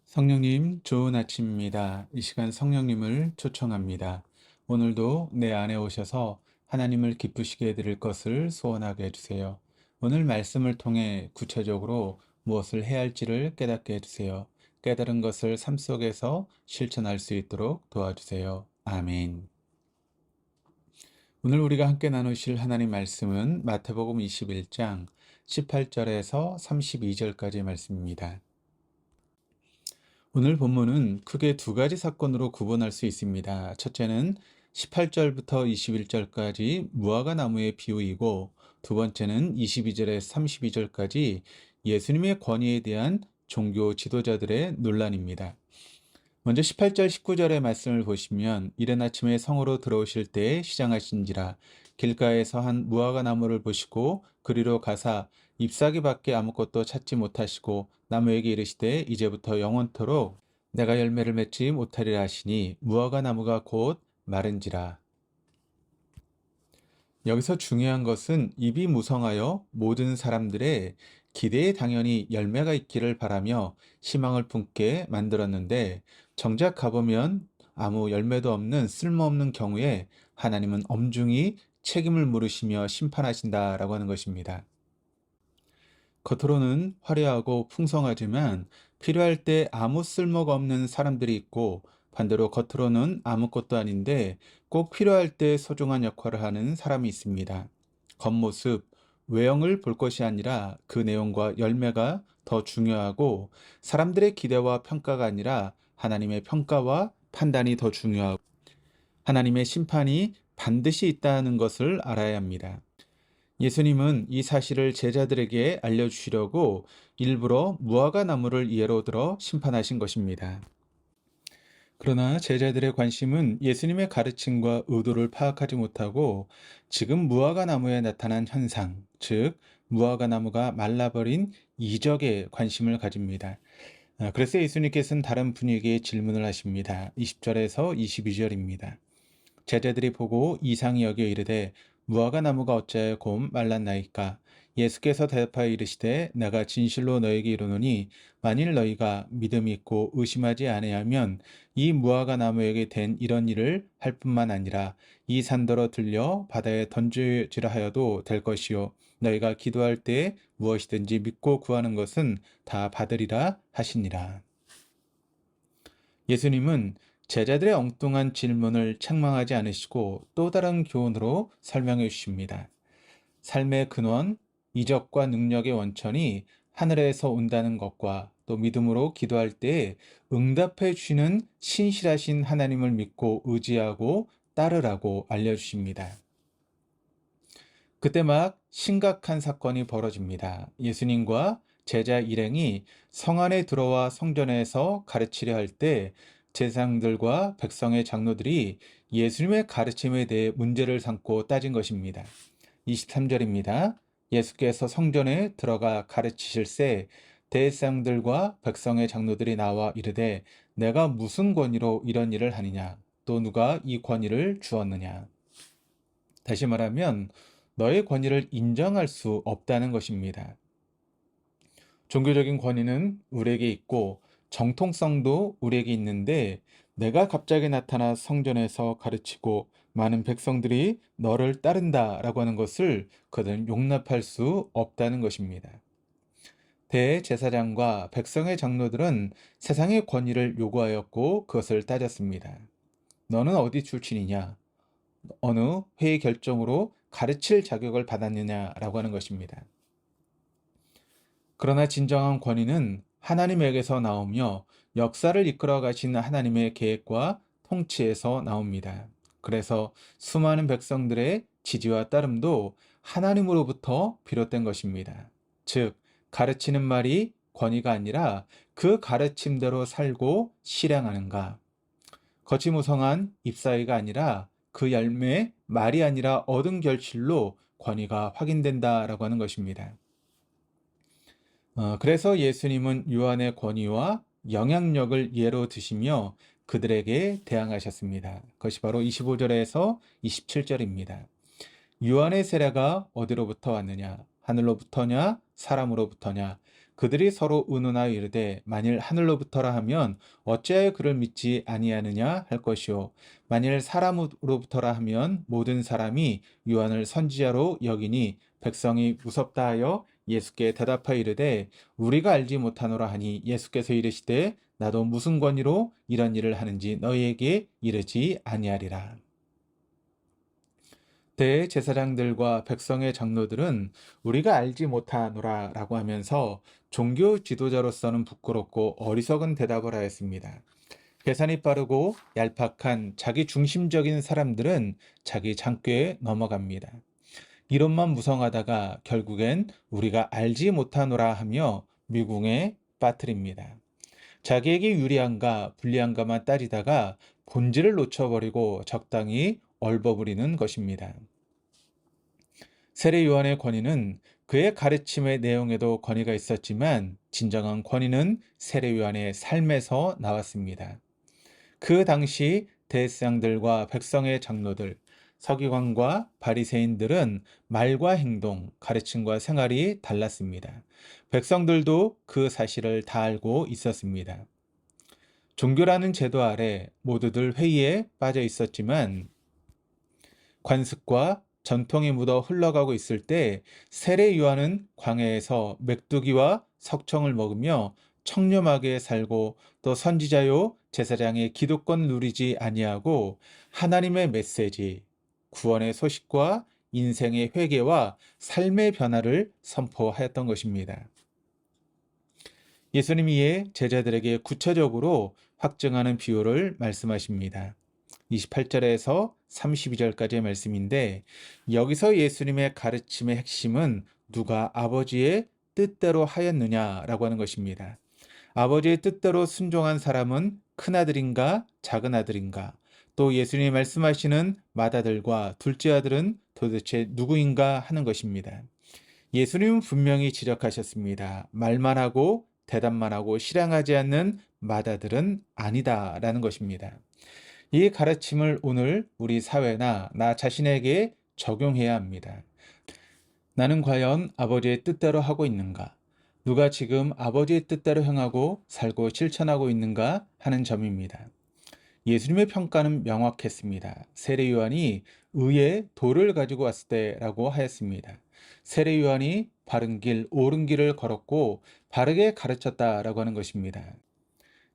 성령님, 좋은 아침입니다. 이 시간 성령님을 초청합니다. 오늘도 내 안에 오셔서 하나님을 기쁘시게 해드릴 것을 소원하게 해주세요. 오늘 말씀을 통해 구체적으로 무엇을 해야 할지를 깨닫게 해주세요. 깨달은 것을 삶 속에서 실천할 수 있도록 도와주세요. 아멘. 오늘 우리가 함께 나누실 하나님 말씀은 마태복음 21장 18절에서 32절까지의 말씀입니다. 오늘 본문은 크게 두 가지 사건으로 구분할 수 있습니다. 첫째는 18절부터 21절까지 무화과 나무의 비유이고, 두 번째는 22절에서 32절까지 예수님의 권위에 대한 종교 지도자들의 논란입니다. 먼저 18절 19절의 말씀을 보시면, 이른 아침에 성으로 들어오실 때에 시장하신지라 길가에서 한 무화과 나무를 보시고 그리로 가사 잎사귀밖에 아무것도 찾지 못하시고 나무에게 이르시되 이제부터 영원토록 내가 열매를 맺지 못하리라 하시니 무화과 나무가 곧 마른지라. 여기서 중요한 것은 입이 무성하여 모든 사람들의 기대에 당연히 열매가 있기를 바라며 희망을 품게 만들었는데, 정작 가보면 아무 열매도 없는 쓸모없는 경우에 하나님은 엄중히 책임을 물으시며 심판하신다라고 하는 것입니다. 겉으로는 화려하고 풍성하지만 필요할 때 아무 쓸모가 없는 사람들이 있고, 반대로 겉으로는 아무것도 아닌데 꼭 필요할 때 소중한 역할을 하는 사람이 있습니다. 겉모습, 외형을 볼 것이 아니라 그 내용과 열매가 더 중요하고, 사람들의 기대와 평가가 아니라 하나님의 평가와 판단이 더 중요하고, 하나님의 심판이 반드시 있다는 것을 알아야 합니다. 예수님은 이 사실을 제자들에게 알려주시려고 일부러 무화과 나무를 예로 들어 심판하신 것입니다. 그러나 제자들의 관심은 예수님의 가르침과 의도를 파악하지 못하고 지금 무화과 나무에 나타난 현상, 즉 무화과 나무가 말라버린 이적에 관심을 가집니다. 그래서 예수님께서는 다른 분위기의 질문을 하십니다. 20절에서 22절입니다. 제자들이 보고 이상히 여겨 이르되 무화과 나무가 어찌하여 곰 말랐나이까? 예수께서 대답하여 이르시되 내가 진실로 너에게 이르노니 만일 너희가 믿음이 있고 의심하지 아니하면 이 무화과 나무에게 된 이런 일을 할 뿐만 아니라 이 산더러 들려 바다에 던지지라 하여도 될 것이요 너희가 기도할 때 무엇이든지 믿고 구하는 것은 다 받으리라 하시니라. 예수님은 제자들의 엉뚱한 질문을 책망하지 않으시고 또 다른 교훈으로 설명해 주십니다. 삶의 근원, 이적과 능력의 원천이 하늘에서 온다는 것과 또 믿음으로 기도할 때 응답해 주시는 신실하신 하나님을 믿고 의지하고 따르라고 알려주십니다. 그때 막 심각한 사건이 벌어집니다. 예수님과 제자 일행이 성 안에 들어와 성전에서 가르치려 할 때 제사장들과 백성의 장로들이 예수님의 가르침에 대해 문제를 삼고 따진 것입니다. 23절입니다. 예수께서 성전에 들어가 가르치실새 대제사장들과 백성의 장로들이 나와 이르되 내가 무슨 권위로 이런 일을 하느냐? 또 누가 이 권위를 주었느냐? 다시 말하면 너의 권위를 인정할 수 없다는 것입니다. 종교적인 권위는 우리에게 있고 정통성도 우리에게 있는데, 내가 갑자기 나타나 성전에서 가르치고 많은 백성들이 너를 따른다라고 하는 것을 그들은 용납할 수 없다는 것입니다. 대제사장과 백성의 장로들은 세상의 권위를 요구하였고 그것을 따졌습니다. 너는 어디 출신이냐? 어느 회의 결정으로 가르칠 자격을 받았느냐라고 하는 것입니다. 그러나 진정한 권위는 하나님에게서 나오며 역사를 이끌어 가시는 하나님의 계획과 통치에서 나옵니다. 그래서 수많은 백성들의 지지와 따름도 하나님으로부터 비롯된 것입니다. 즉, 가르치는 말이 권위가 아니라 그 가르침대로 살고 실행하는가. 거치무성한 잎사귀가 아니라 그 열매, 말이 아니라 얻은 결실로 권위가 확인된다라고 하는 것입니다. 그래서 예수님은 요한의 권위와 영향력을 예로 드시며 그들에게 대항하셨습니다. 그것이 바로 25절에서 27절입니다. 요한의 세례가 어디로부터 왔느냐? 하늘로부터냐? 사람으로부터냐? 그들이 서로 의논하여 이르되 만일 하늘로부터라 하면 어찌하여 그를 믿지 아니하느냐 할 것이요 만일 사람으로부터라 하면 모든 사람이 요한을 선지자로 여기니 백성이 무섭다 하여 예수께 대답하여 이르되 우리가 알지 못하노라 하니 예수께서 이르시되 나도 무슨 권위로 이런 일을 하는지 너희에게 이르지 아니하리라. 대제사장들과 백성의 장로들은 우리가 알지 못하노라 라고 하면서 종교 지도자로서는 부끄럽고 어리석은 대답을 하였습니다. 계산이 빠르고 얄팍한 자기 중심적인 사람들은 자기 장꾀에 넘어갑니다. 이론만 무성하다가 결국엔 우리가 알지 못하노라 하며 미궁에 빠뜨립니다. 자기에게 유리한가 불리한가만 따지다가 본질을 놓쳐버리고 적당히 얼버무리는 것입니다. 세례 요한의 권위는 그의 가르침의 내용에도 권위가 있었지만 진정한 권위는 세례 요한의 삶에서 나왔습니다. 그 당시 대제사장들과 백성의 장로들, 서기관과 바리새인들은 말과 행동, 가르침과 생활이 달랐습니다. 백성들도 그 사실을 다 알고 있었습니다. 종교라는 제도 아래 모두들 회의에 빠져 있었지만 관습과 전통이 묻어 흘러가고 있을 때 세례 요한은 광야에서 메뚜기와 석청을 먹으며 청렴하게 살고 또 선지자요 제사장의 기득권 누리지 아니하고 하나님의 메시지, 구원의 소식과 인생의 회개와 삶의 변화를 선포하였던 것입니다. 예수님이 이에 제자들에게 구체적으로 확증하는 비유를 말씀하십니다. 28절에서 32절까지의 말씀인데 여기서 예수님의 가르침의 핵심은 누가 아버지의 뜻대로 하였느냐라고 하는 것입니다. 아버지의 뜻대로 순종한 사람은 큰아들인가 작은아들인가 또 예수님이 말씀하시는 맏아들과 둘째 아들은 도대체 누구인가 하는 것입니다. 예수님은 분명히 지적하셨습니다. 말만 하고 대답만 하고 실행하지 않는 맏아들은 아니다라는 것입니다. 이 가르침을 오늘 우리 사회나 나 자신에게 적용해야 합니다. 나는 과연 아버지의 뜻대로 하고 있는가? 누가 지금 아버지의 뜻대로 행하고 살고 실천하고 있는가 하는 점입니다. 예수님의 평가는 명확했습니다. 세례 요한이 의의 돌을 가지고 왔을 때라고 하였습니다. 세례 요한이 바른 길, 옳은 길을 걸었고 바르게 가르쳤다라고 하는 것입니다.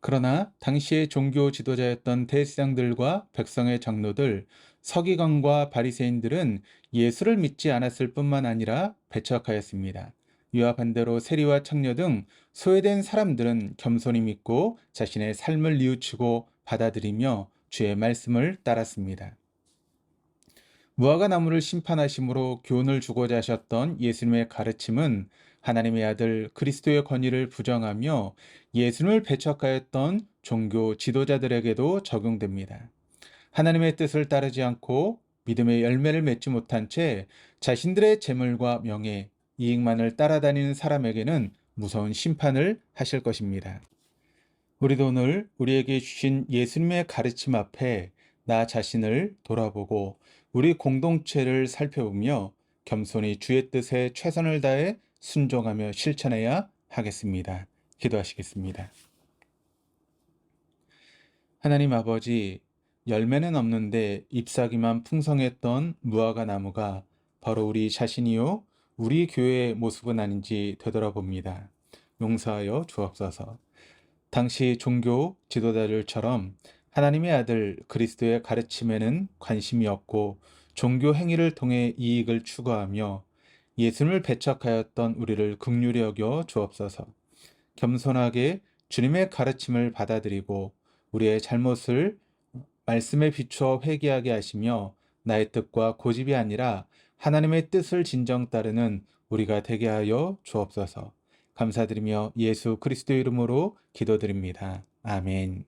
그러나 당시의 종교 지도자였던 대제사장들과 백성의 장로들, 서기관과 바리새인들은 예수를 믿지 않았을 뿐만 아니라 배척하였습니다. 이와 반대로 세리와 창녀 등 소외된 사람들은 겸손히 믿고 자신의 삶을 뉘우치고 받아들이며 주의 말씀을 따랐습니다. 무화과 나무를 심판하심으로 교훈을 주고자 하셨던 예수님의 가르침은 하나님의 아들 그리스도의 권위를 부정하며 예수님을 배척하였던 종교 지도자들에게도 적용됩니다. 하나님의 뜻을 따르지 않고 믿음의 열매를 맺지 못한 채 자신들의 재물과 명예, 이익만을 따라다니는 사람에게는 무서운 심판을 하실 것입니다. 우리도 오늘 우리에게 주신 예수님의 가르침 앞에 나 자신을 돌아보고 우리 공동체를 살펴보며 겸손히 주의 뜻에 최선을 다해 순종하며 실천해야 하겠습니다. 기도하시겠습니다. 하나님 아버지, 열매는 없는데 잎사귀만 풍성했던 무화과 나무가 바로 우리 자신이요, 우리 교회의 모습은 아닌지 되돌아봅니다. 용서하여 주옵소서. 당시 종교 지도자들처럼 하나님의 아들 그리스도의 가르침에는 관심이 없고 종교 행위를 통해 이익을 추구하며 예수님을 배척하였던 우리를 긍휼히 여겨 주옵소서. 겸손하게 주님의 가르침을 받아들이고 우리의 잘못을 말씀에 비추어 회개하게 하시며 나의 뜻과 고집이 아니라 하나님의 뜻을 진정 따르는 우리가 되게 하여 주옵소서. 감사드리며 예수 그리스도 이름으로 기도드립니다. 아멘.